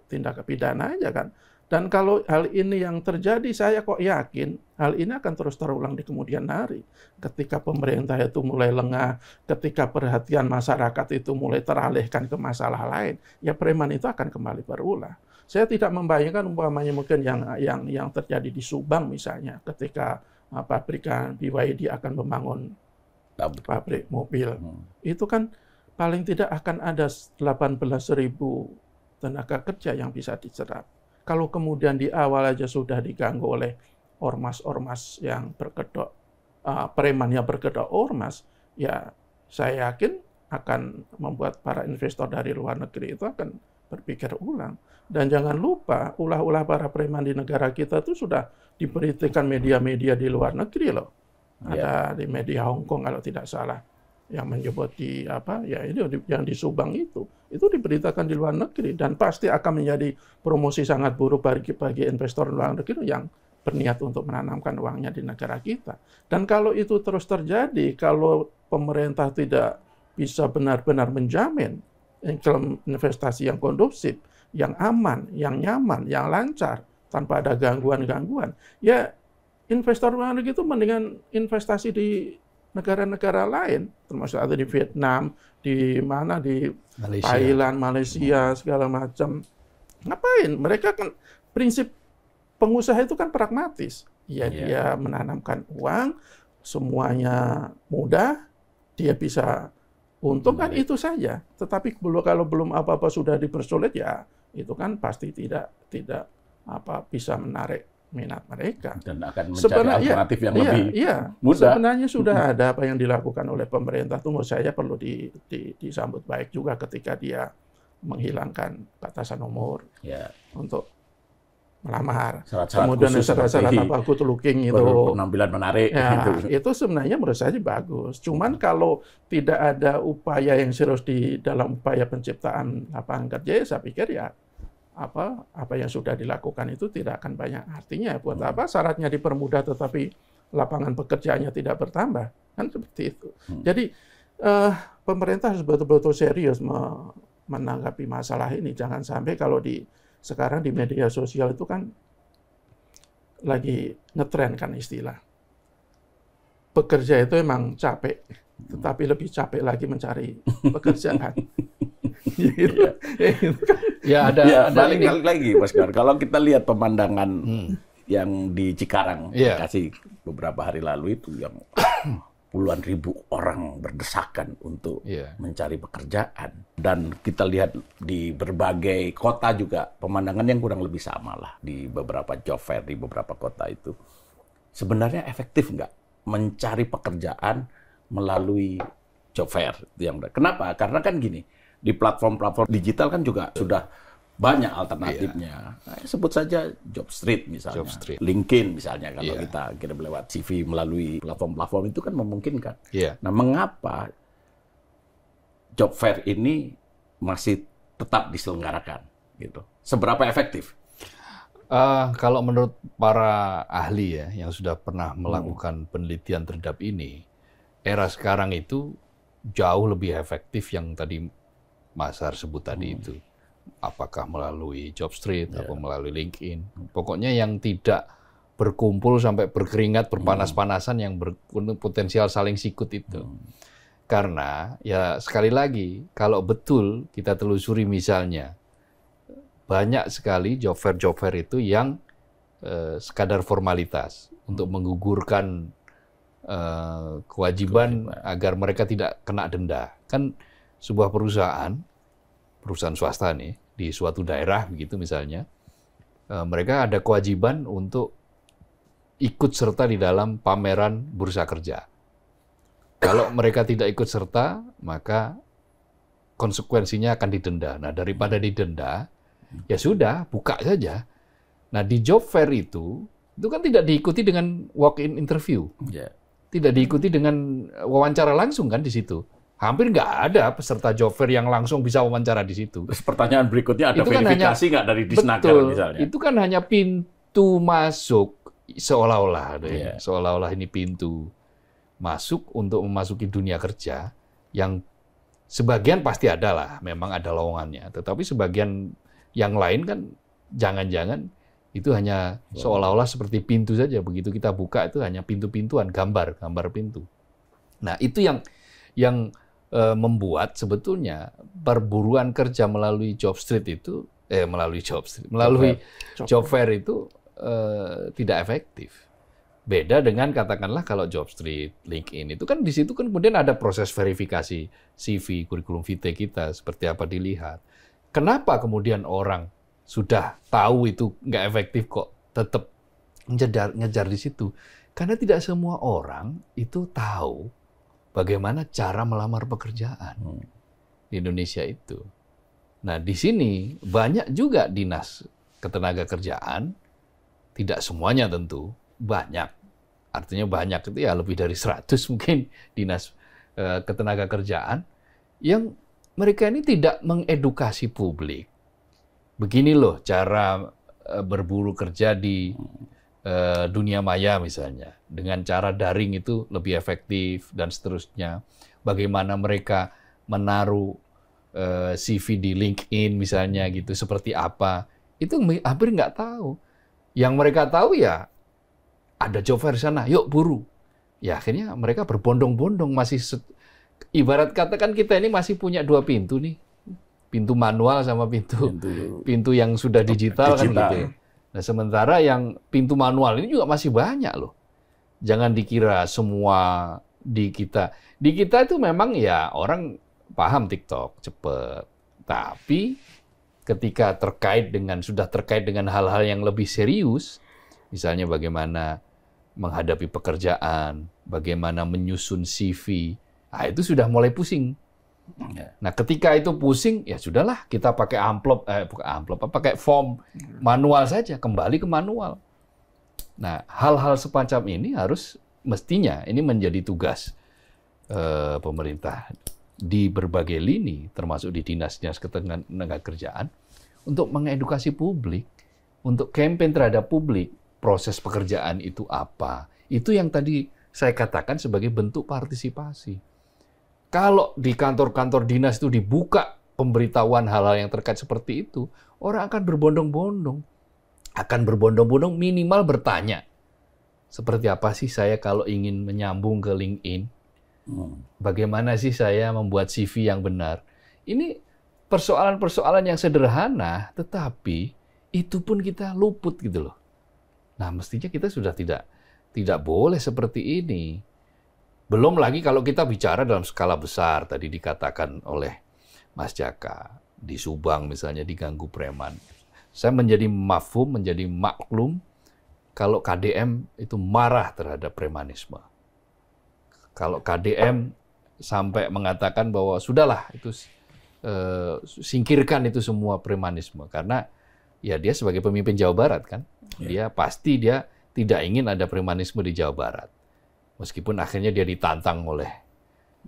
tindak pidana aja kan. Dan kalau hal ini yang terjadi, saya kok yakin hal ini akan terus terulang di kemudian hari. Ketika pemerintah itu mulai lengah, ketika perhatian masyarakat itu mulai teralihkan ke masalah lain, ya preman itu akan kembali berulah. Saya tidak membayangkan umpamanya mungkin yang terjadi di Subang misalnya, ketika pabrikan BYD akan membangun pabrik mobil. Itu kan paling tidak akan ada 18.000 tenaga kerja yang bisa diserap. Kalau kemudian di awal aja sudah diganggu oleh ormas-ormas yang berkedok, preman yang berkedok ormas, ya saya yakin akan membuat para investor dari luar negeri itu akan berpikir ulang. Dan jangan lupa, ulah-ulah para preman di negara kita itu sudah diberitakan media-media di luar negeri loh. Ada di media Hong Kong kalau tidak salah. yang menyebut di apa ya ini yang di Subang itu diberitakan di luar negeri dan pasti akan menjadi promosi sangat buruk bagi investor luar negeri yang berniat untuk menanamkan uangnya di negara kita. Dan kalau itu terus terjadi, kalau pemerintah tidak bisa benar-benar menjamin investasi yang kondusif, yang aman, yang nyaman, yang lancar, tanpa ada gangguan-gangguan, ya investor luar negeri itu mendingan investasi di negara-negara lain, termasuk ada di Vietnam, di mana di Malaysia. Thailand, Malaysia, segala macam. Ngapain? Mereka kan prinsip pengusaha itu kan pragmatis. Ya dia menanamkan uang, semuanya mudah, dia bisa untung kan itu saja. Tetapi kalau belum apa-apa sudah dipersulit ya itu kan pasti tidak bisa menarik minat mereka. Dan akan mencari alternatif yang lebih mudah. Sebenarnya sudah ada apa yang dilakukan oleh pemerintah itu menurut saya perlu disambut baik juga ketika dia menghilangkan batasan umur untuk melamar. Kemudian syarat-syarat apa good looking itu. Penampilan menarik. Ya, itu sebenarnya menurut saya bagus. Cuman kalau tidak ada upaya yang serius di dalam upaya penciptaan lapangan kerja, saya pikir ya apa yang sudah dilakukan itu tidak akan banyak artinya. Buat apa syaratnya dipermudah tetapi lapangan pekerjaannya tidak bertambah? Kan seperti itu. Jadi pemerintah harus betul-betul serius menanggapi masalah ini. Jangan sampai kalau sekarang di media sosial itu kan lagi ngetren kan istilah. Bekerja itu emang capek, tetapi lebih capek lagi mencari pekerjaan. Balik lagi, Mas Gar. Kalau kita lihat pemandangan yang di Cikarang, kasih beberapa hari lalu itu yang puluhan ribu orang berdesakan untuk mencari pekerjaan. Dan kita lihat di berbagai kota juga pemandangan yang kurang lebih sama lah di beberapa job fair di beberapa kota itu. Sebenarnya efektif nggak mencari pekerjaan melalui job fair? Kenapa? Karena kan gini. Di platform-platform digital kan juga sudah banyak alternatifnya. Sebut saja Jobstreet misalnya, LinkedIn misalnya kalau kita kirim lewat CV melalui platform-platform itu kan memungkinkan. Nah, mengapa job fair ini masih tetap diselenggarakan? Gitu. Seberapa efektif? Kalau menurut para ahli yang sudah pernah melakukan penelitian terhadap ini, era sekarang itu jauh lebih efektif yang tadi Mas Har sebut tadi itu. Apakah melalui Jobstreet atau melalui LinkedIn. Pokoknya yang tidak berkumpul sampai berkeringat, berpanas-panasan yang berpotensial saling sikut itu. Karena ya sekali lagi, kalau betul kita telusuri misalnya, banyak sekali job fair itu yang sekadar formalitas untuk menggugurkan kewajiban agar mereka tidak kena denda. Kan sebuah perusahaan swasta nih, di suatu daerah begitu misalnya, mereka ada kewajiban untuk ikut serta di dalam pameran bursa kerja. Kalau mereka tidak ikut serta, maka konsekuensinya akan didenda. Nah, daripada didenda, ya sudah, buka saja. Nah, di job fair itu kan tidak diikuti dengan walk-in interview. Tidak diikuti dengan wawancara langsung kan di situ. Hampir nggak ada peserta job fair yang langsung bisa wawancara di situ. Terus pertanyaan berikutnya, ada verifikasi nggak dari Disnaker misalnya? Itu kan hanya pintu masuk, seolah-olah ini pintu masuk untuk memasuki dunia kerja yang sebagian pasti ada lah, memang ada lowongannya. Tetapi sebagian yang lain kan jangan-jangan itu hanya seolah-olah seperti pintu saja. Begitu kita buka itu hanya pintu-pintuan, gambar pintu. Nah, itu yang membuat sebetulnya perburuan kerja melalui Jobstreet itu melalui job fair itu tidak efektif. Beda dengan katakanlah kalau Jobstreet, LinkedIn itu kan di situ kan kemudian ada proses verifikasi CV, kurikulum vitae kita seperti apa dilihat. Kenapa kemudian orang sudah tahu itu nggak efektif kok tetap ngejar di situ? Karena tidak semua orang itu tahu bagaimana cara melamar pekerjaan di Indonesia itu. Nah, di sini banyak juga dinas ketenagakerjaan, tidak semuanya tentu, banyak. Artinya banyak itu ya lebih dari 100 mungkin dinas ketenagakerjaan yang mereka ini tidak mengedukasi publik. Begini loh cara berburu kerja di dunia maya misalnya. Dengan cara daring itu lebih efektif dan seterusnya. Bagaimana mereka menaruh CV di LinkedIn misalnya gitu, seperti apa. Itu hampir nggak tahu. Yang mereka tahu ya ada job fair sana, yuk buru. Ya akhirnya mereka berbondong-bondong, masih ibarat katakan kita ini masih punya dua pintu nih. Pintu manual sama pintu yang sudah digital kan gitu. Nah, sementara yang pintu manual ini juga masih banyak loh. Jangan dikira semua di kita. Di kita itu memang ya orang paham TikTok cepet. Tapi ketika sudah terkait dengan hal-hal yang lebih serius, misalnya bagaimana menghadapi pekerjaan, bagaimana menyusun CV, nah itu sudah mulai pusing. Nah, ketika itu pusing, ya sudahlah kita pakai pakai form manual saja, kembali ke manual. Nah, hal-hal semacam ini mestinya ini menjadi tugas pemerintah di berbagai lini, termasuk di dinas-dinas ketenagakerjaan, untuk mengedukasi publik, untuk campaign terhadap publik, proses pekerjaan itu apa. Itu yang tadi saya katakan sebagai bentuk partisipasi. Kalau di kantor-kantor dinas itu dibuka pemberitahuan hal-hal yang terkait seperti itu, orang akan berbondong-bondong. Akan berbondong-bondong minimal bertanya, seperti apa sih saya kalau ingin menyambung ke LinkedIn? Bagaimana sih saya membuat CV yang benar? Ini persoalan-persoalan yang sederhana, tetapi itu pun kita luput gitu loh. Nah, mestinya kita sudah tidak boleh seperti ini. Belum lagi kalau kita bicara dalam skala besar, tadi dikatakan oleh Mas Jaka, di Subang misalnya diganggu preman. Saya menjadi maklum kalau KDM itu marah terhadap premanisme. Kalau KDM sampai mengatakan bahwa sudahlah itu singkirkan itu semua premanisme, karena ya dia sebagai pemimpin Jawa Barat kan, dia tidak ingin ada premanisme di Jawa Barat. Meskipun akhirnya dia ditantang oleh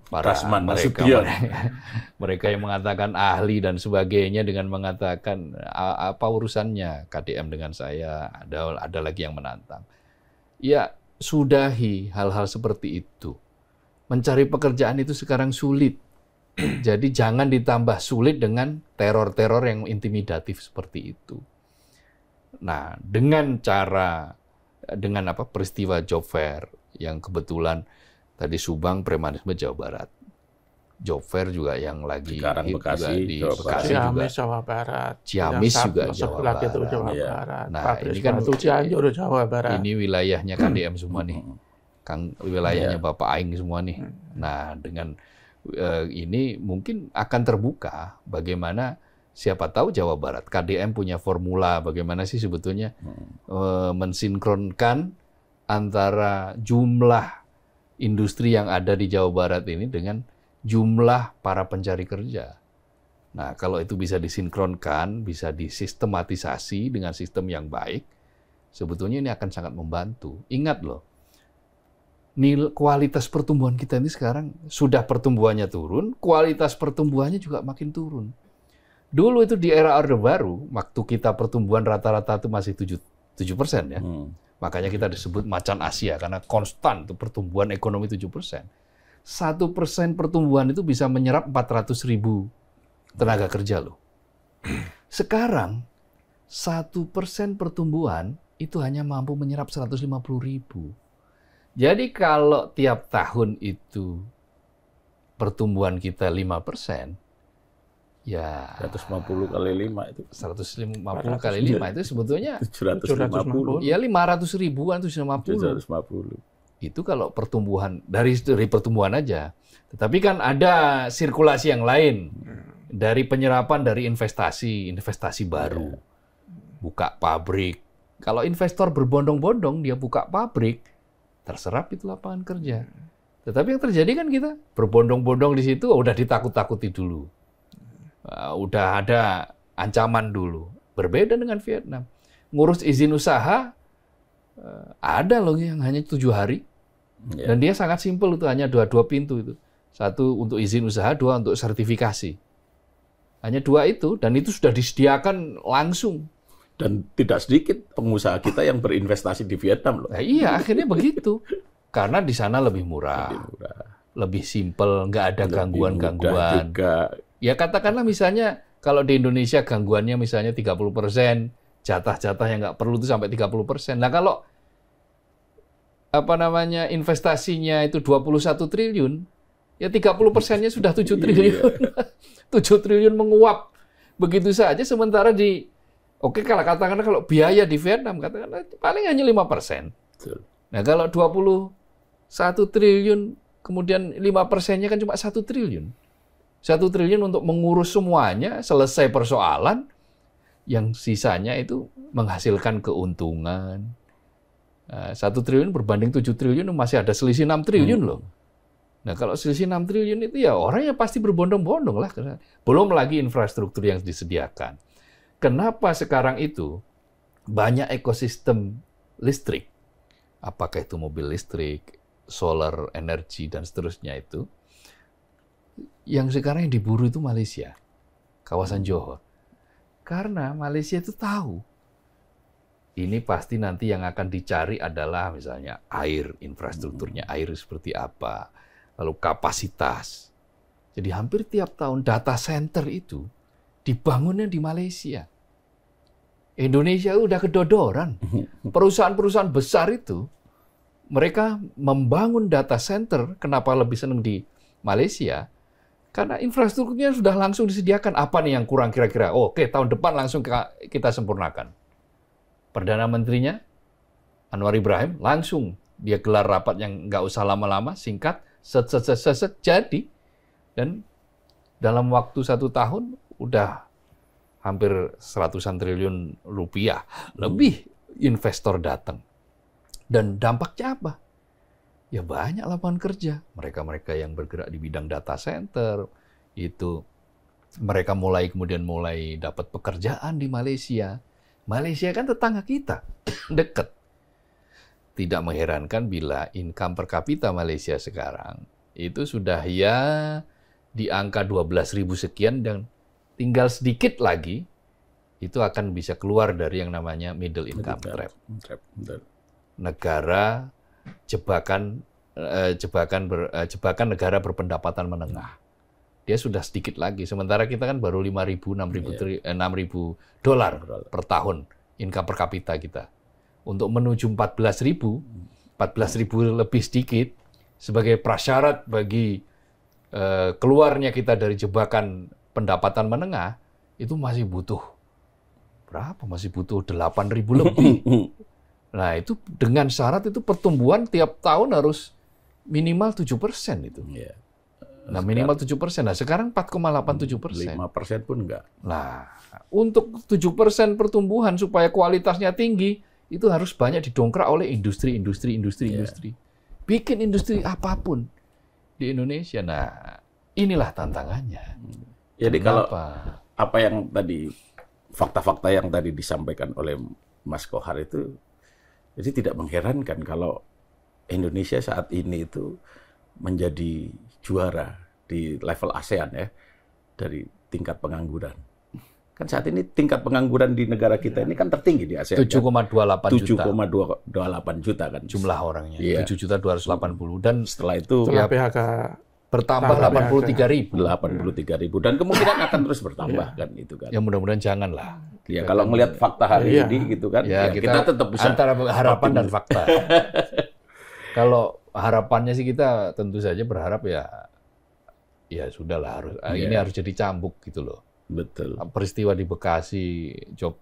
para mereka yang mengatakan ahli dan sebagainya dengan mengatakan apa urusannya KDM dengan saya, ada lagi yang menantang. Ya, sudahi hal-hal seperti itu. Mencari pekerjaan itu sekarang sulit. Jadi jangan ditambah sulit dengan teror-teror yang intimidatif seperti itu. Nah, dengan peristiwa job fair yang kebetulan tadi Subang premanisme Jawa Barat. Job fair juga yang lagi Bekasi, Ciamis Jawa Barat. Ciamis juga Jawa Barat. Nah, ini kan Cianjur Jawa Barat. Ini wilayahnya KDM semua nih. Wilayahnya Bapak Aing semua nih. Nah, dengan ini mungkin akan terbuka bagaimana siapa tahu Jawa Barat, KDM punya formula bagaimana sih sebetulnya mensinkronkan antara jumlah industri yang ada di Jawa Barat ini dengan jumlah para pencari kerja. Nah, kalau itu bisa disinkronkan, bisa disistematisasi dengan sistem yang baik, sebetulnya ini akan sangat membantu. Ingat loh, kualitas pertumbuhan kita ini sekarang sudah pertumbuhannya turun, kualitas pertumbuhannya juga makin turun. Dulu itu di era Orde Baru, waktu kita pertumbuhan rata-rata itu masih 7% ya. Makanya kita disebut macan Asia, karena konstan tuh pertumbuhan ekonomi 7%. 1% pertumbuhan itu bisa menyerap 400.000 tenaga kerja loh. Sekarang 1% pertumbuhan itu hanya mampu menyerap 150.000. Jadi kalau tiap tahun itu pertumbuhan kita 5%, ya 150 kali 5 itu 150 kali 5 itu sebetulnya 750. Ya 500 ribuan, 750. Itu kalau pertumbuhan dari pertumbuhan aja. Tetapi kan ada sirkulasi yang lain dari penyerapan dari investasi baru. Buka pabrik. Kalau investor berbondong-bondong dia buka pabrik, terserap itu lapangan kerja. Tetapi yang terjadi kan kita berbondong-bondong di situ udah ditakut-takuti dulu. Udah ada ancaman dulu. Berbeda dengan Vietnam. Ngurus izin usaha, ada loh yang hanya 7 hari. Dan dia sangat simpel itu, hanya dua pintu itu. Satu untuk izin usaha, dua untuk sertifikasi. Hanya dua itu, dan itu sudah disediakan langsung. Dan tidak sedikit pengusaha kita yang berinvestasi di Vietnam loh. Nah, iya, akhirnya begitu. Karena di sana lebih murah, Lebih murah. lebih simpel, nggak ada Lebih gangguan-gangguan. mudah juga. Ya katakanlah misalnya, kalau di Indonesia gangguannya misalnya 30%, jatah-jatah yang nggak perlu itu sampai 30%. Nah kalau investasinya itu 21 triliun, ya 30%-nya sudah 7 triliun. 7 triliun menguap begitu saja, sementara kalau katakanlah kalau biaya di Vietnam, katakanlah paling hanya 5%. Betul. Nah kalau 21 triliun, kemudian 5%-nya kan cuma 1 triliun. 1 triliun untuk mengurus semuanya, selesai persoalan, yang sisanya itu menghasilkan keuntungan. 1 triliun berbanding 7 triliun masih ada selisih 6 triliun loh. Nah kalau selisih 6 triliun itu ya orangnya pasti berbondong-bondong lah. Belum lagi infrastruktur yang disediakan. Kenapa sekarang itu banyak ekosistem listrik, apakah itu mobil listrik, solar energy, dan seterusnya itu, yang sekarang yang diburu itu Malaysia, kawasan Johor. Karena Malaysia itu tahu, ini pasti nanti yang akan dicari adalah misalnya air, infrastrukturnya air seperti apa, lalu kapasitas. Jadi hampir tiap tahun data center itu dibangunnya di Malaysia. Indonesia udah kedodoran. Perusahaan-perusahaan besar itu, mereka membangun data center, kenapa lebih senang di Malaysia? Karena infrastrukturnya sudah langsung disediakan. Apa nih yang kurang kira-kira? Oke, tahun depan langsung kita sempurnakan. Perdana Menterinya, Anwar Ibrahim, langsung dia gelar rapat yang nggak usah lama-lama, singkat, set, jadi. Dan dalam waktu 1 tahun, udah hampir 100-an triliun rupiah. Lebih investor datang. Dan dampaknya apa? Ya banyak lapangan kerja. Mereka-mereka yang bergerak di bidang data center, itu mereka kemudian mulai dapat pekerjaan di Malaysia. Malaysia kan tetangga kita, dekat. Tidak mengherankan bila income per kapita Malaysia sekarang itu sudah ya di angka 12.000 sekian, dan tinggal sedikit lagi itu akan bisa keluar dari yang namanya middle income trap. Negara jebakan negara berpendapatan menengah. Dia sudah sedikit lagi. Sementara kita kan baru 6.000 dolar per tahun income per kapita kita. Untuk menuju 14.000 lebih sedikit sebagai prasyarat bagi keluarnya kita dari jebakan pendapatan menengah, itu masih butuh berapa? Masih butuh 8.000 lebih. Nah, itu dengan syarat itu pertumbuhan tiap tahun harus minimal 7% itu. Ya. Nah, minimal 7%. Nah, sekarang 4,87%. 5% pun enggak. Nah, untuk 7% pertumbuhan supaya kualitasnya tinggi, itu harus banyak didongkrak oleh industri. Bikin industri apapun di Indonesia. Nah, inilah tantangannya. Jadi kalau apa yang tadi, fakta-fakta yang tadi disampaikan oleh Mas Kohar itu, jadi tidak mengherankan kalau Indonesia saat ini itu menjadi juara di level ASEAN ya, dari tingkat pengangguran. Kan saat ini tingkat pengangguran di negara kita ini kan tertinggi di ASEAN. 7,28 juta. 7,28 juta kan. Jumlah orangnya. Iya. 7.280. Dan Setelah itu Setelah PHK bertambah 83.000. 83.000 dan kemungkinan akan terus bertambah kan itu kan. Ya mudah-mudahan janganlah. Ya kalau melihat fakta hari ini gitu kan, Ya, ya kita tetap bisa antara harapan dan fakta. Kalau harapannya sih kita tentu saja berharap ya sudahlah, ini harus jadi cambuk gitu loh. Betul. Peristiwa di Bekasi, job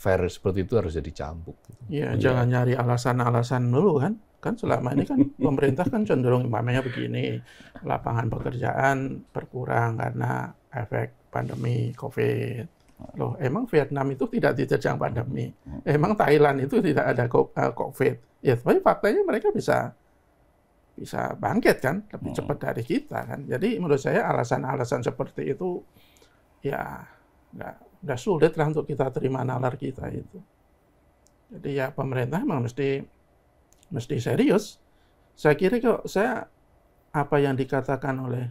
fair seperti itu harus jadi cambuk. Ya, jangan nyari alasan-alasan dulu kan. Kan selama ini kan pemerintah kan cenderung umpamanya begini, lapangan pekerjaan berkurang karena efek pandemi COVID. Loh, emang Vietnam itu tidak diterjang pandemi. Emang Thailand itu tidak ada COVID. Ya, tapi faktanya mereka bisa bangkit kan lebih cepat dari kita kan. Jadi menurut saya alasan-alasan seperti itu ya nggak sulit lah untuk kita terima nalar kita itu. Jadi ya pemerintah memang mesti serius. Saya kira kok saya apa yang dikatakan oleh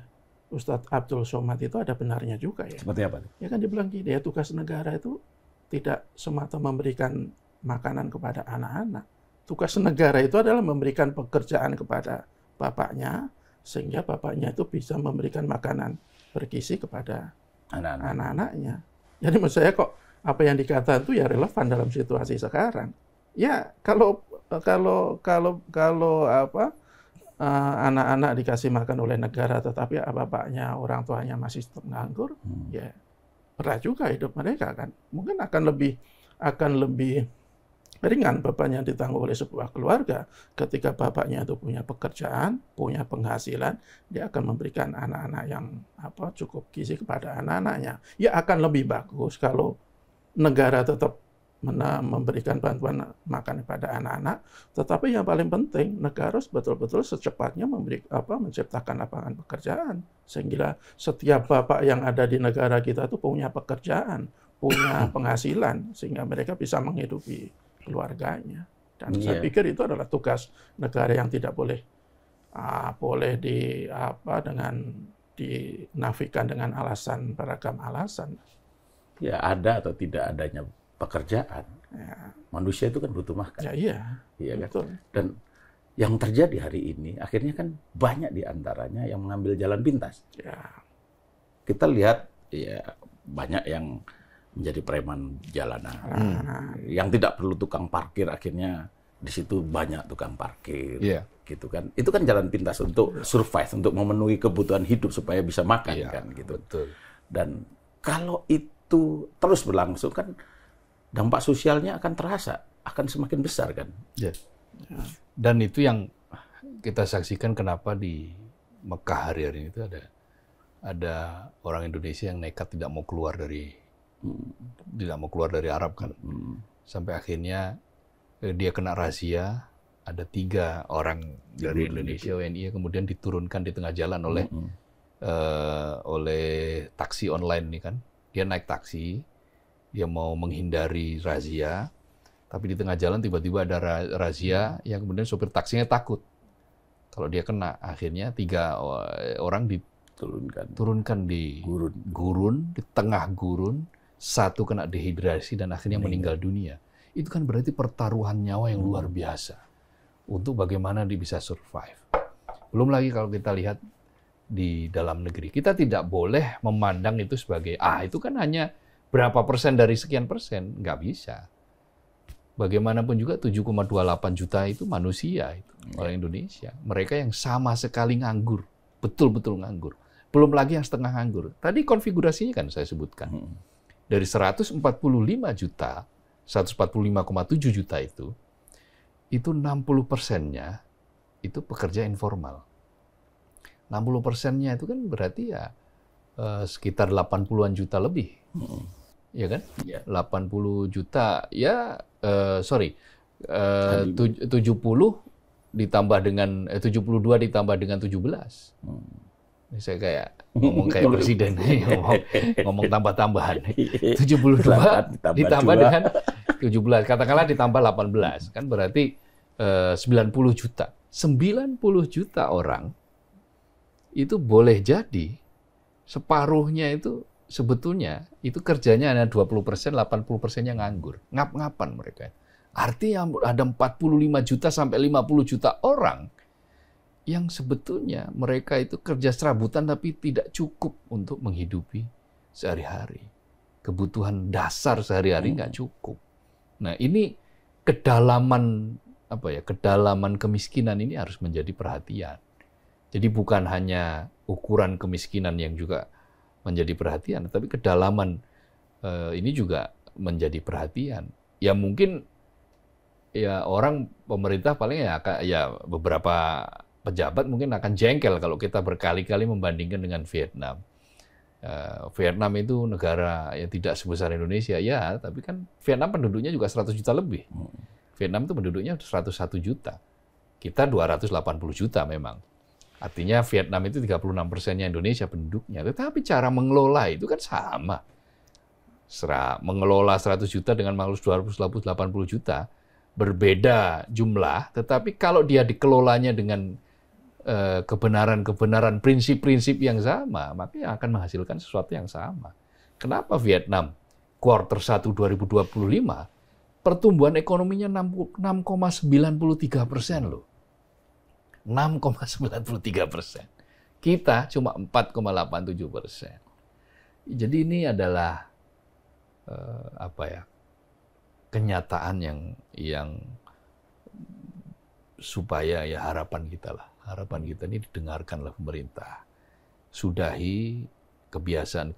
Ustadz Abdul Somad itu ada benarnya juga ya. Seperti apa? Ya kan dibilang gini, ya tugas negara itu tidak semata memberikan makanan kepada anak-anak. Tugas negara itu adalah memberikan pekerjaan kepada bapaknya, sehingga bapaknya itu bisa memberikan makanan bergizi kepada anak-anaknya. Jadi menurut saya kok apa yang dikatakan itu ya relevan dalam situasi sekarang. Ya kalau anak-anak dikasih makan oleh negara, tetapi bapaknya, orang tuanya masih nganggur, ya berat juga hidup mereka kan. Mungkin akan lebih ringan beban yang ditanggung oleh sebuah keluarga ketika bapaknya itu punya pekerjaan, punya penghasilan, dia akan memberikan anak-anak yang cukup gizi kepada anak-anaknya. Ya akan lebih bagus kalau negara tetap memberikan bantuan makan kepada anak-anak, tetapi yang paling penting negara harus betul-betul secepatnya menciptakan lapangan pekerjaan sehingga setiap bapak yang ada di negara kita itu punya pekerjaan, punya penghasilan sehingga mereka bisa menghidupi keluarganya. Dan saya pikir itu adalah tugas negara yang tidak boleh dinafikan dengan beragam alasan. Ya ada atau tidak adanya pekerjaan. Ya. Manusia itu kan butuh makan. Ya, iya betul. Kan? Dan yang terjadi hari ini akhirnya kan banyak di antaranya yang mengambil jalan pintas. Ya. Kita lihat ya banyak yang menjadi preman jalanan. Yang tidak perlu tukang parkir akhirnya di situ banyak tukang parkir. Gitu kan. Itu kan jalan pintas untuk survive, untuk memenuhi kebutuhan hidup supaya bisa makan kan gitu. Betul. Dan kalau itu terus berlangsung kan dampak sosialnya akan terasa, akan semakin besar kan. Ya. Dan itu yang kita saksikan kenapa di Mekah hari-hari itu ada orang Indonesia yang nekat tidak mau keluar dari Arab kan. Sampai akhirnya dia kena razia, ada 3 orang dari Indonesia WNI kemudian diturunkan di tengah jalan oleh taksi online nih kan. Dia naik taksi, dia mau menghindari razia, tapi di tengah jalan tiba-tiba ada razia yang kemudian sopir taksinya takut. Kalau dia kena, akhirnya 3 orang diturunkan di gurun, di tengah gurun, 1 kena dehidrasi dan akhirnya meninggal dunia. Itu kan berarti pertaruhan nyawa yang luar biasa untuk bagaimana dia bisa survive. Belum lagi kalau kita lihat di dalam negeri, kita tidak boleh memandang itu sebagai itu kan hanya berapa persen dari sekian persen, nggak bisa. Bagaimanapun juga 7,28 juta itu manusia, itu orang Indonesia. Mereka yang sama sekali nganggur, betul-betul nganggur. Belum lagi yang setengah nganggur. Tadi konfigurasinya kan saya sebutkan. Dari 145 juta, 145,7 juta itu 60%-nya itu pekerja informal. 60%-nya itu kan berarti ya sekitar 80-an juta lebih. Ya kan? 80 juta, 70 ditambah dengan 72 ditambah dengan 17. Ini saya kayak ngomong kayak presiden, ngomong tambah-tambahan. 72 ditambah dengan 17, katakanlah ditambah 18, kan berarti 90 juta. 90 juta orang itu boleh jadi separuhnya itu sebetulnya itu kerjanya hanya 20%, 80%-nya nganggur. Ngap-ngapan mereka. Artinya ada 45 juta sampai 50 juta orang yang sebetulnya mereka itu kerja serabutan tapi tidak cukup untuk menghidupi sehari-hari. Kebutuhan dasar sehari-hari nggak cukup. Nah, ini kedalaman kemiskinan ini harus menjadi perhatian. Jadi bukan hanya ukuran kemiskinan yang juga menjadi perhatian, tapi kedalaman ini juga menjadi perhatian. Ya mungkin ya pemerintah paling ya beberapa pejabat mungkin akan jengkel kalau kita berkali-kali membandingkan dengan Vietnam. Vietnam itu negara yang tidak sebesar Indonesia, ya, tapi kan Vietnam penduduknya juga 100 juta lebih. Vietnam itu penduduknya 101 juta. Kita 280 juta memang. Artinya Vietnam itu 36%-nya Indonesia penduduknya. Tetapi cara mengelola itu kan sama. Mengelola 100 juta dengan makhluk 280 juta, berbeda jumlah, tetapi kalau dia dikelolanya dengan kebenaran-kebenaran, prinsip-prinsip yang sama, maka akan menghasilkan sesuatu yang sama. Kenapa Vietnam kuartal 1 2025 pertumbuhan ekonominya 6,93% loh. 6,93%. Kita cuma 4,87%. Jadi ini adalah kenyataan yang supaya ya harapan kita ini didengarkan oleh pemerintah. Sudahi kebiasaan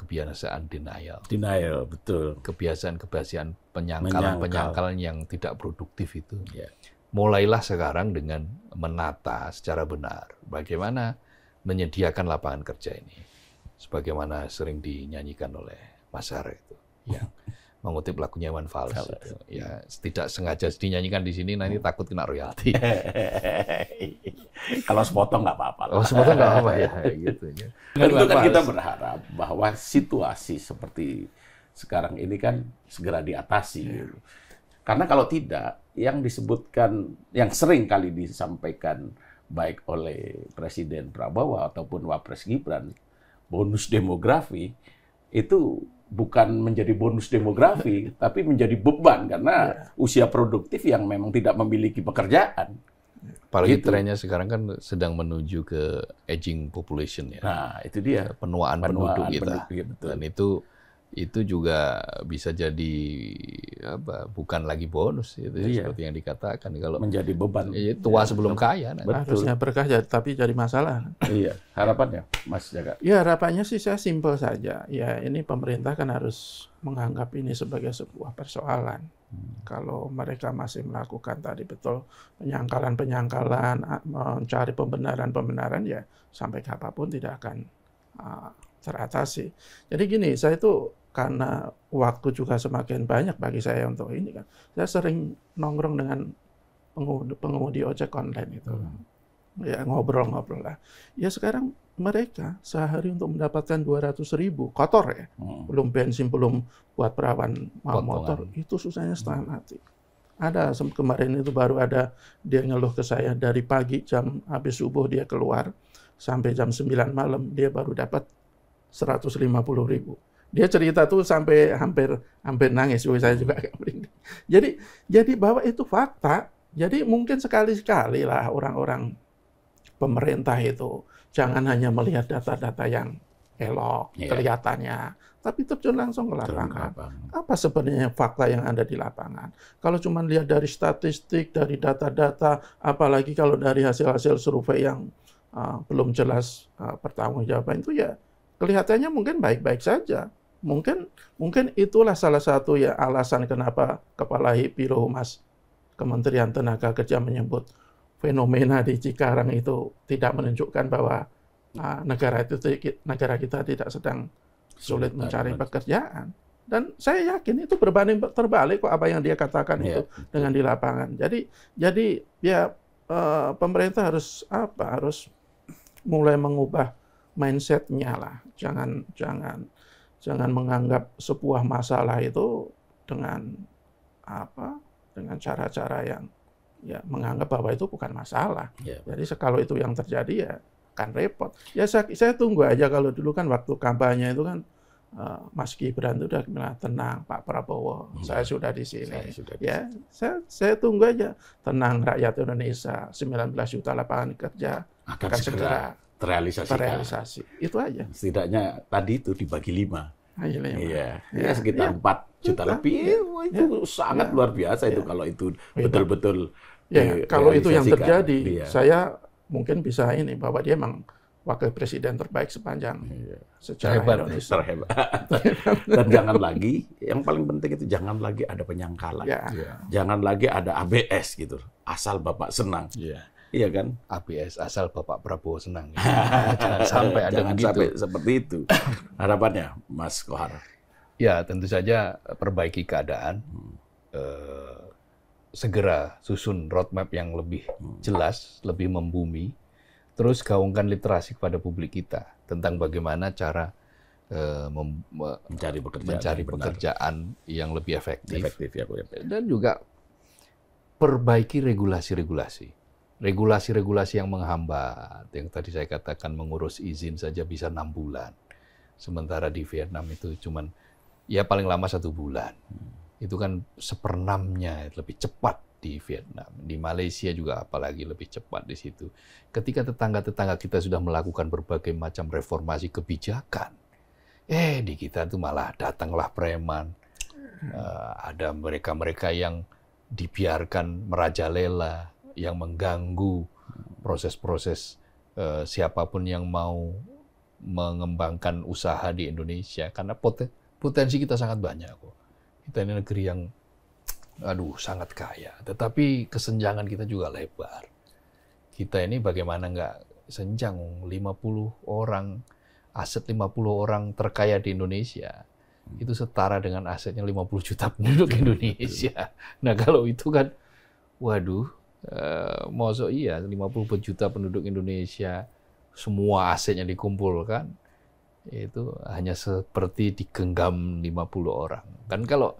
denial. Denial, betul. Kebiasaan penyangkalan yang tidak produktif itu. Yeah. Mulailah sekarang dengan menata secara benar bagaimana menyediakan lapangan kerja ini. Sebagaimana sering dinyanyikan oleh Mas Har itu. Yang mengutip lagunya Iwan Fals. Ya, tidak sengaja dinyanyikan di sini, nanti takut kena royalti. Kalau sepotong nggak apa-apa. Kalau sepotong nggak apa-apa ya. Gitu. Tentu kan kita berharap bahwa situasi seperti sekarang ini kan segera diatasi. Gitu. Karena kalau tidak, yang disebutkan, yang sering kali disampaikan baik oleh Presiden Prabowo ataupun Wapres Gibran, bonus demografi, itu bukan menjadi bonus demografi, tapi menjadi beban karena usia produktif yang memang tidak memiliki pekerjaan. Apalagi trennya sekarang kan sedang menuju ke aging population ya. Nah, itu dia. Penuaan penduduk kita. Betul. Dan itu juga bisa jadi bukan lagi bonus itu seperti yang dikatakan kalau menjadi beban. Tua sebelum kaya. Harusnya berkah tapi jadi masalah. Iya, harapannya Mas Jaka. Ya, harapannya sih saya simpel saja. Ya, ini pemerintah kan harus menganggap ini sebagai sebuah persoalan. Kalau mereka masih melakukan tadi betul penyangkalan, mencari pembenaran, ya sampai kapanpun tidak akan teratasi. Jadi gini, saya itu karena waktu juga semakin banyak bagi saya untuk ini kan, saya sering nongkrong dengan pengemudi ojek online itu. Ya ngobrol-ngobrol lah. Ya sekarang mereka sehari untuk mendapatkan 200.000 kotor ya. Belum bensin, belum buat perawan motor, itu susahnya setengah mati. Ada kemarin itu baru ada dia ngeluh ke saya dari pagi jam habis subuh dia keluar sampai jam 9 malam dia baru dapat 150.000. Dia cerita tuh sampai hampir nangis, saya juga agak merinding. Jadi bahwa itu fakta. Jadi mungkin sekali-sekali lah orang-orang pemerintah itu jangan hanya melihat data-data yang elok kelihatannya, tapi terjun langsung ke lapangan. Apa sebenarnya fakta yang ada di lapangan? Kalau cuma lihat dari statistik, dari data-data, apalagi kalau dari hasil-hasil survei yang belum jelas pertanggungjawaban itu ya kelihatannya mungkin baik-baik saja. Mungkin itulah salah satu ya alasan kenapa Kepala Biro Humas Kementerian Tenaga Kerja menyebut fenomena di Cikarang itu tidak menunjukkan bahwa negara kita tidak sedang sulit mencari pekerjaan. Dan saya yakin itu berbanding terbalik kok apa yang dia katakan itu dengan di lapangan. Jadi ya pemerintah harus mulai mengubah mindset-nya lah. Jangan menganggap sebuah masalah itu dengan cara-cara yang ya menganggap bahwa itu bukan masalah. Jadi kalau itu yang terjadi ya akan repot. Ya saya tunggu aja, kalau dulu kan waktu kampanye itu kan Mas Gibran itu udah bilang tenang Pak Prabowo, saya sudah di sini. Saya tunggu aja, tenang rakyat Indonesia, 19 juta lapangan kerja akan segera terrealisasi. Itu aja. Setidaknya tadi itu dibagi 5. Iya, sekitar 4 juta lebih. Itu sangat luar biasa itu kalau itu betul-betul. Kalau itu yang terjadi, saya mungkin bisa ini bahwa dia memang wakil presiden terbaik sepanjang sejarah Indonesia. Terhebat. Dan jangan lagi, yang paling penting itu jangan lagi ada penyangkalan. Jangan lagi ada ABS gitu. Asal Bapak senang. Iya kan? ABS asal Bapak Prabowo senang. Jangan sampai ada begitu. Sampai seperti itu. Harapannya, Mas Kohar. Ya, tentu saja perbaiki keadaan. Segera susun roadmap yang lebih jelas, lebih membumi. Terus gaungkan literasi kepada publik kita tentang bagaimana cara mencari pekerjaan yang lebih efektif. Dan juga perbaiki regulasi-regulasi. regulasi-regulasi yang menghambat, yang tadi saya katakan mengurus izin saja bisa 6 bulan. Sementara di Vietnam itu cuman ya paling lama 1 bulan. Itu kan 1/6-nya lebih cepat di Vietnam. Di Malaysia juga apalagi lebih cepat di situ. Ketika tetangga-tetangga kita sudah melakukan berbagai macam reformasi kebijakan, di kita itu malah datanglah preman. Ada mereka-mereka yang dibiarkan merajalela, yang mengganggu proses-proses siapapun yang mau mengembangkan usaha di Indonesia. Karena potensi kita sangat banyak kok. Kita ini negeri yang sangat kaya. Tetapi kesenjangan kita juga lebar. Kita ini bagaimana nggak senjang 50 orang, aset 50 orang terkaya di Indonesia. Itu setara dengan asetnya 50 juta penduduk Indonesia. Nah kalau itu kan, waduh, mosok iya 50 juta penduduk Indonesia semua asetnya dikumpulkan itu hanya seperti digenggam 50 orang. Kan kalau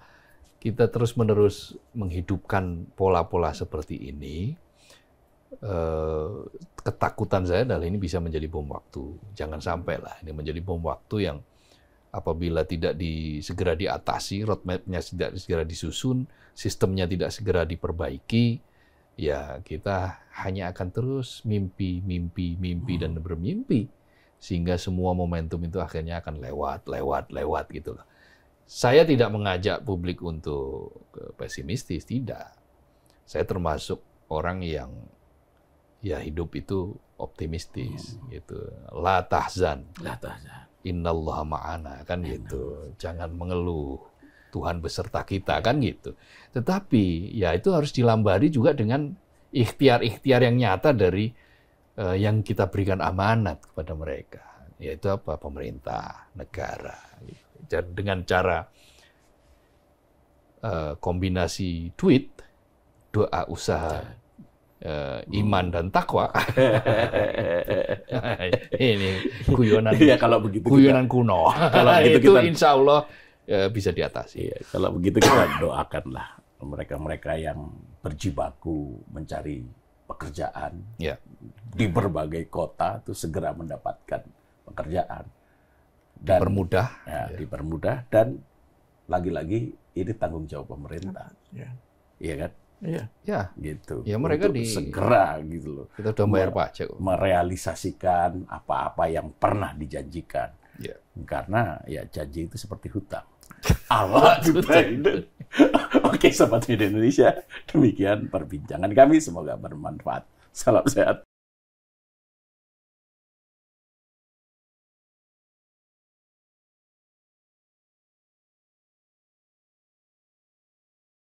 kita terus-menerus menghidupkan pola-pola seperti ini, ketakutan saya adalah ini bisa menjadi bom waktu. Jangan sampailah ini menjadi bom waktu yang apabila tidak segera diatasi, roadmap-nya tidak segera disusun, sistemnya tidak segera diperbaiki, ya kita hanya akan terus mimpi dan bermimpi sehingga semua momentum itu akhirnya akan lewat gitu loh. Saya tidak mengajak publik untuk pesimistis, tidak. Saya termasuk orang yang ya hidup itu optimistis gitu. La tahzan. Innallaha ma'ana kan gitu. Jangan mengeluh. Tuhan beserta kita kan gitu. Tetapi ya itu harus dilambari juga dengan ikhtiar-ikhtiar yang nyata dari yang kita berikan amanat kepada mereka. Yaitu apa? Pemerintah, negara. Gitu. Dan dengan cara kombinasi duit, doa, usaha, iman dan takwa. Ini guyonan, ya, kalau begitu guyonan kuno. Kalau begitu itu insya Allah bisa diatasi. Ya, kalau begitu kita doakanlah mereka-mereka yang berjibaku mencari pekerjaan di berbagai kota itu segera mendapatkan pekerjaan. Dan dipermudah dan lagi-lagi ini tanggung jawab pemerintah. Iya kan? Iya. Gitu. Ya mereka segera gitu loh. Kita udah bayar pajak. Merealisasikan apa-apa yang pernah dijanjikan. Ya. Karena ya janji itu seperti hutang. Allah juga itu. Oke, Sobat Media Indonesia, demikian perbincangan kami. Semoga bermanfaat. Salam sehat.